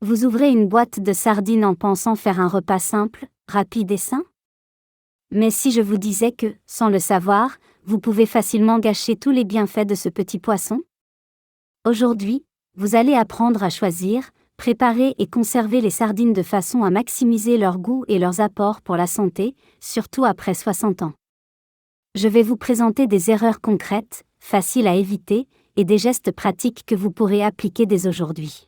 Vous ouvrez une boîte de sardines en pensant faire un repas simple, rapide et sain? Mais si je vous disais que, sans le savoir, vous pouvez facilement gâcher tous les bienfaits de ce petit poisson? Aujourd'hui, vous allez apprendre à choisir, préparer et conserver les sardines de façon à maximiser leur goût et leurs apports pour la santé, surtout après 60 ans. Je vais vous présenter des erreurs concrètes, faciles à éviter, et des gestes pratiques que vous pourrez appliquer dès aujourd'hui.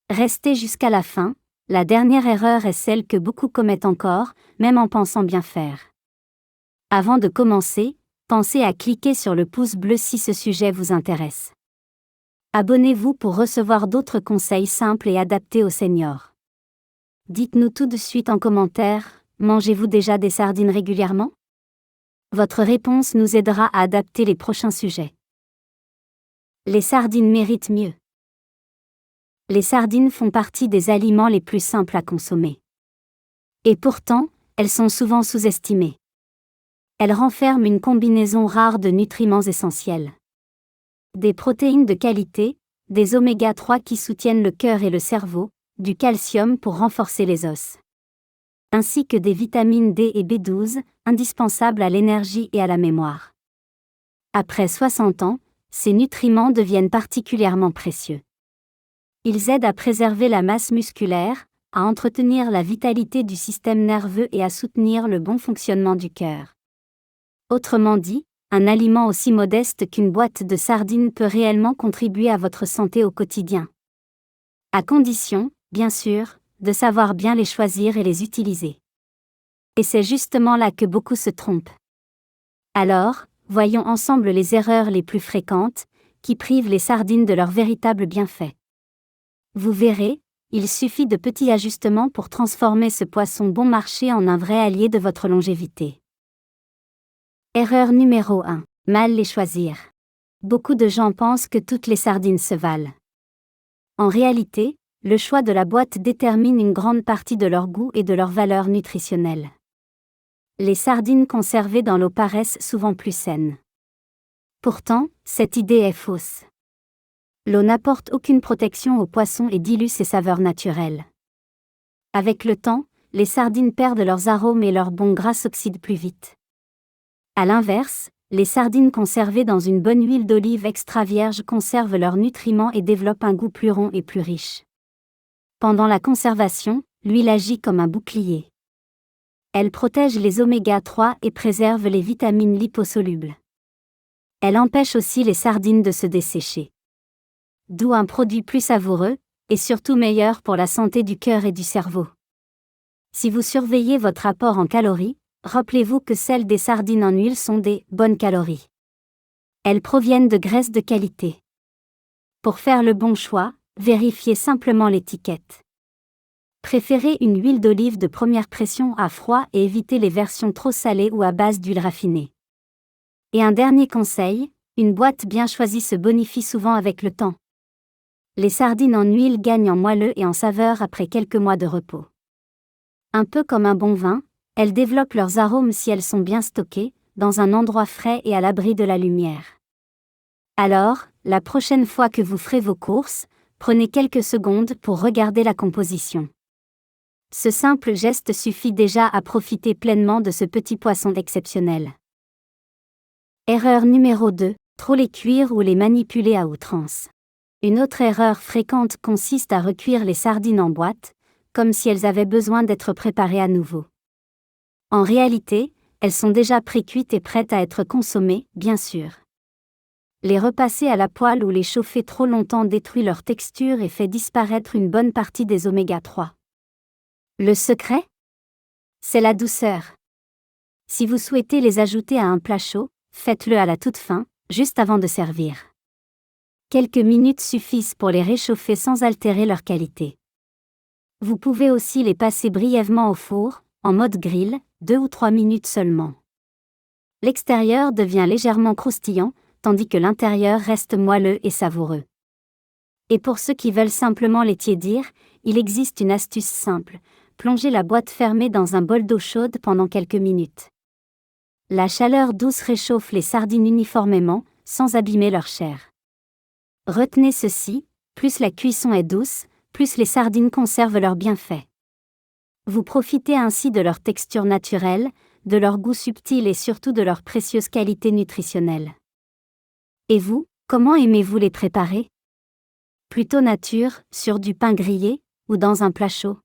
Restez jusqu'à la fin, la dernière erreur est celle que beaucoup commettent encore, même en pensant bien faire. Avant de commencer, pensez à cliquer sur le pouce bleu si ce sujet vous intéresse. Abonnez-vous pour recevoir d'autres conseils simples et adaptés aux seniors. Dites-nous tout de suite en commentaire, mangez-vous déjà des sardines régulièrement? Votre réponse nous aidera à adapter les prochains sujets. Les sardines méritent mieux. Les sardines font partie des aliments les plus simples à consommer. Et pourtant, elles sont souvent sous-estimées. Elles renferment une combinaison rare de nutriments essentiels. Des protéines de qualité, des oméga 3 qui soutiennent le cœur et le cerveau, du calcium pour renforcer les os. Ainsi que des vitamines D et B12, indispensables à l'énergie et à la mémoire. Après 60 ans, ces nutriments deviennent particulièrement précieux. Ils aident à préserver la masse musculaire, à entretenir la vitalité du système nerveux et à soutenir le bon fonctionnement du cœur. Autrement dit, un aliment aussi modeste qu'une boîte de sardines peut réellement contribuer à votre santé au quotidien. À condition, bien sûr, de savoir bien les choisir et les utiliser. Et c'est justement là que beaucoup se trompent. Alors, voyons ensemble les erreurs les plus fréquentes, qui privent les sardines de leurs véritables bienfaits. Vous verrez, il suffit de petits ajustements pour transformer ce poisson bon marché en un vrai allié de votre longévité. Erreur numéro 1. Mal les choisir. Beaucoup de gens pensent que toutes les sardines se valent. En réalité, le choix de la boîte détermine une grande partie de leur goût et de leur valeur nutritionnelle. Les sardines conservées dans l'eau paraissent souvent plus saines. Pourtant, cette idée est fausse. L'eau n'apporte aucune protection au poisson et dilue ses saveurs naturelles. Avec le temps, les sardines perdent leurs arômes et leurs bons gras s'oxydent plus vite. À l'inverse, les sardines conservées dans une bonne huile d'olive extra vierge conservent leurs nutriments et développent un goût plus rond et plus riche. Pendant la conservation, l'huile agit comme un bouclier. Elle protège les oméga 3 et préserve les vitamines liposolubles. Elle empêche aussi les sardines de se dessécher. D'où un produit plus savoureux, et surtout meilleur pour la santé du cœur et du cerveau. Si vous surveillez votre apport en calories, rappelez-vous que celles des sardines en huile sont des bonnes calories. Elles proviennent de graisses de qualité. Pour faire le bon choix, vérifiez simplement l'étiquette. Préférez une huile d'olive de première pression à froid et évitez les versions trop salées ou à base d'huile raffinée. Et un dernier conseil, une boîte bien choisie se bonifie souvent avec le temps. Les sardines en huile gagnent en moelleux et en saveur après quelques mois de repos. Un peu comme un bon vin, elles développent leurs arômes si elles sont bien stockées, dans un endroit frais et à l'abri de la lumière. Alors, la prochaine fois que vous ferez vos courses, prenez quelques secondes pour regarder la composition. Ce simple geste suffit déjà à profiter pleinement de ce petit poisson exceptionnel. Erreur numéro 2, trop les cuire ou les manipuler à outrance. Une autre erreur fréquente consiste à recuire les sardines en boîte, comme si elles avaient besoin d'être préparées à nouveau. En réalité, elles sont déjà pré-cuites et prêtes à être consommées, bien sûr. Les repasser à la poêle ou les chauffer trop longtemps détruit leur texture et fait disparaître une bonne partie des oméga 3. Le secret? C'est la douceur. Si vous souhaitez les ajouter à un plat chaud, faites-le à la toute fin, juste avant de servir. Quelques minutes suffisent pour les réchauffer sans altérer leur qualité. Vous pouvez aussi les passer brièvement au four, en mode grill, 2 ou 3 minutes seulement. L'extérieur devient légèrement croustillant, tandis que l'intérieur reste moelleux et savoureux. Et pour ceux qui veulent simplement les tiédir, il existe une astuce simple, plongez la boîte fermée dans un bol d'eau chaude pendant quelques minutes. La chaleur douce réchauffe les sardines uniformément, sans abîmer leur chair. Retenez ceci, plus la cuisson est douce, plus les sardines conservent leurs bienfaits. Vous profitez ainsi de leur texture naturelle, de leur goût subtil et surtout de leur précieuse qualité nutritionnelle. Et vous, comment aimez-vous les préparer? Plutôt nature, sur du pain grillé, ou dans un plat chaud?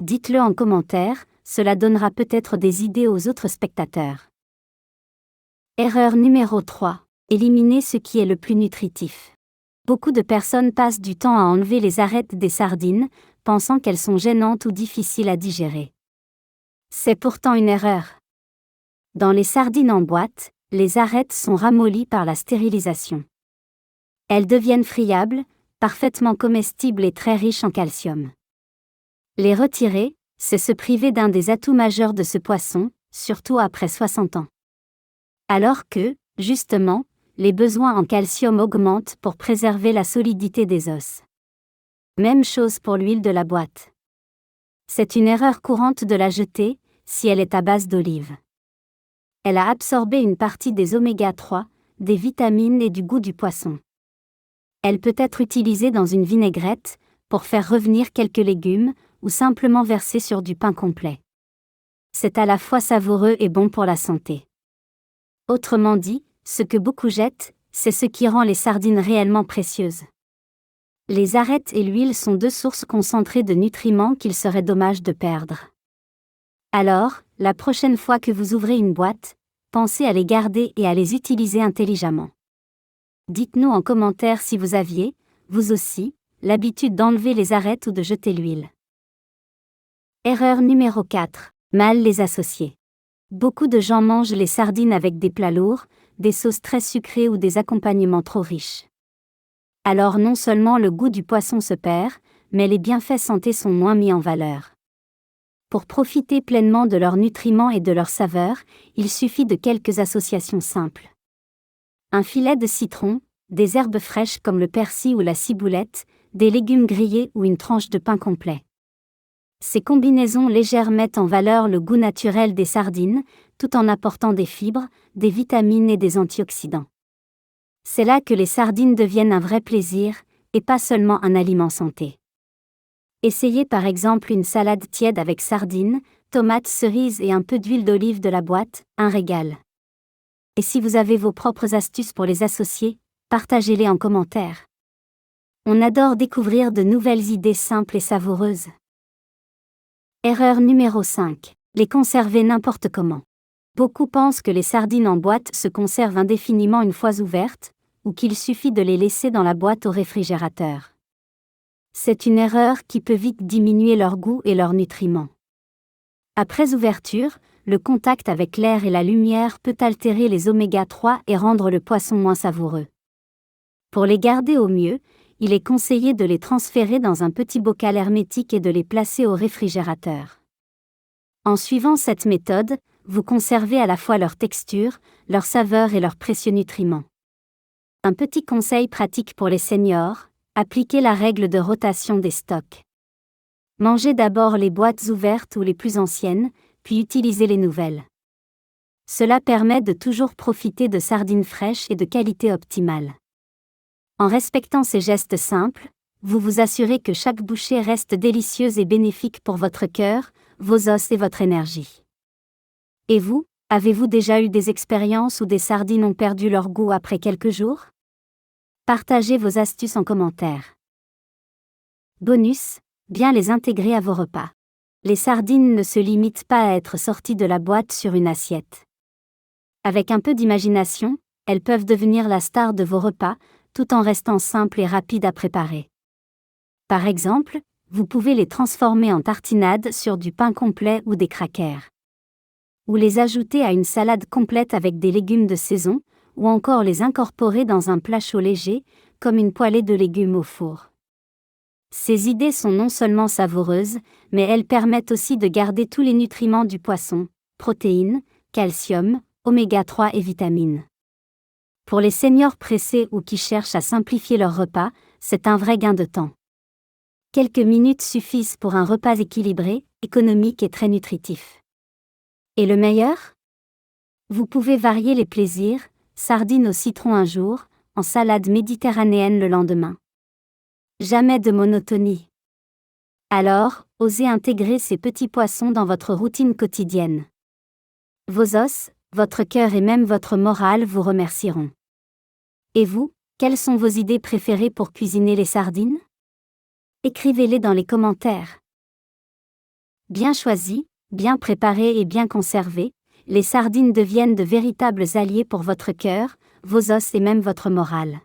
Dites-le en commentaire, cela donnera peut-être des idées aux autres spectateurs. Erreur numéro 3. Éliminer ce qui est le plus nutritif. Beaucoup de personnes passent du temps à enlever les arêtes des sardines, pensant qu'elles sont gênantes ou difficiles à digérer. C'est pourtant une erreur. Dans les sardines en boîte, les arêtes sont ramollies par la stérilisation. Elles deviennent friables, parfaitement comestibles et très riches en calcium. Les retirer, c'est se priver d'un des atouts majeurs de ce poisson, surtout après 60 ans. Alors que, justement, les besoins en calcium augmentent pour préserver la solidité des os. Même chose pour l'huile de la boîte. C'est une erreur courante de la jeter, si elle est à base d'olive. Elle a absorbé une partie des oméga 3, des vitamines et du goût du poisson. Elle peut être utilisée dans une vinaigrette, pour faire revenir quelques légumes, ou simplement versée sur du pain complet. C'est à la fois savoureux et bon pour la santé. Autrement dit, ce que beaucoup jettent, c'est ce qui rend les sardines réellement précieuses. Les arêtes et l'huile sont deux sources concentrées de nutriments qu'il serait dommage de perdre. Alors, la prochaine fois que vous ouvrez une boîte, pensez à les garder et à les utiliser intelligemment. Dites-nous en commentaire si vous aviez, vous aussi, l'habitude d'enlever les arêtes ou de jeter l'huile. Erreur numéro 4. Mal les associer. Beaucoup de gens mangent les sardines avec des plats lourds, des sauces très sucrées ou des accompagnements trop riches. Alors non seulement le goût du poisson se perd, mais les bienfaits santé sont moins mis en valeur. Pour profiter pleinement de leurs nutriments et de leurs saveurs, il suffit de quelques associations simples. Un filet de citron, des herbes fraîches comme le persil ou la ciboulette, des légumes grillés ou une tranche de pain complet. Ces combinaisons légères mettent en valeur le goût naturel des sardines, tout en apportant des fibres, des vitamines et des antioxydants. C'est là que les sardines deviennent un vrai plaisir, et pas seulement un aliment santé. Essayez par exemple une salade tiède avec sardines, tomates cerises et un peu d'huile d'olive de la boîte, un régal. Et si vous avez vos propres astuces pour les associer, partagez-les en commentaire. On adore découvrir de nouvelles idées simples et savoureuses. Erreur numéro 5. Les conserver n'importe comment. Beaucoup pensent que les sardines en boîte se conservent indéfiniment une fois ouvertes, ou qu'il suffit de les laisser dans la boîte au réfrigérateur. C'est une erreur qui peut vite diminuer leur goût et leurs nutriments. Après ouverture, le contact avec l'air et la lumière peut altérer les oméga 3 et rendre le poisson moins savoureux. Pour les garder au mieux, il est conseillé de les transférer dans un petit bocal hermétique et de les placer au réfrigérateur. En suivant cette méthode, vous conservez à la fois leur texture, leur saveur et leurs précieux nutriments. Un petit conseil pratique pour les seniors, appliquez la règle de rotation des stocks. Mangez d'abord les boîtes ouvertes ou les plus anciennes, puis utilisez les nouvelles. Cela permet de toujours profiter de sardines fraîches et de qualité optimale. En respectant ces gestes simples, vous vous assurez que chaque bouchée reste délicieuse et bénéfique pour votre cœur, vos os et votre énergie. Et vous, avez-vous déjà eu des expériences où des sardines ont perdu leur goût après quelques jours? Partagez vos astuces en commentaire. Bonus, bien les intégrer à vos repas. Les sardines ne se limitent pas à être sorties de la boîte sur une assiette. Avec un peu d'imagination, elles peuvent devenir la star de vos repas, tout en restant simples et rapides à préparer. Par exemple, vous pouvez les transformer en tartinades sur du pain complet ou des crackers. Ou les ajouter à une salade complète avec des légumes de saison, ou encore les incorporer dans un plat chaud léger, comme une poêlée de légumes au four. Ces idées sont non seulement savoureuses, mais elles permettent aussi de garder tous les nutriments du poisson, protéines, calcium, oméga 3 et vitamines. Pour les seniors pressés ou qui cherchent à simplifier leur repas, c'est un vrai gain de temps. Quelques minutes suffisent pour un repas équilibré, économique et très nutritif. Et le meilleur? Vous pouvez varier les plaisirs, sardines au citron un jour, en salade méditerranéenne le lendemain. Jamais de monotonie. Alors, osez intégrer ces petits poissons dans votre routine quotidienne. Vos os, votre cœur et même votre morale vous remercieront. Et vous, quelles sont vos idées préférées pour cuisiner les sardines? Écrivez-les dans les commentaires. Bien choisies, bien préparées et bien conservées, les sardines deviennent de véritables alliés pour votre cœur, vos os et même votre morale.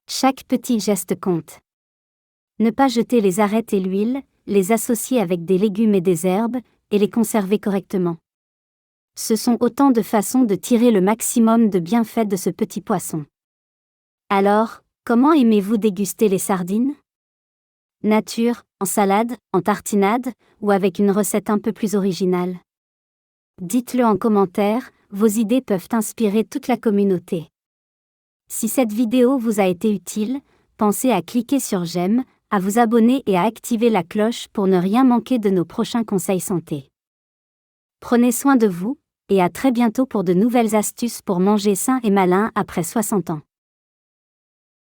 Chaque petit geste compte. Ne pas jeter les arêtes et l'huile, les associer avec des légumes et des herbes, et les conserver correctement. Ce sont autant de façons de tirer le maximum de bienfaits de ce petit poisson. Alors, comment aimez-vous déguster les sardines? Nature, en salade, en tartinade, ou avec une recette un peu plus originale? Dites-le en commentaire, vos idées peuvent inspirer toute la communauté. Si cette vidéo vous a été utile, pensez à cliquer sur j'aime, à vous abonner et à activer la cloche pour ne rien manquer de nos prochains conseils santé. Prenez soin de vous, et à très bientôt pour de nouvelles astuces pour manger sain et malin après 60 ans.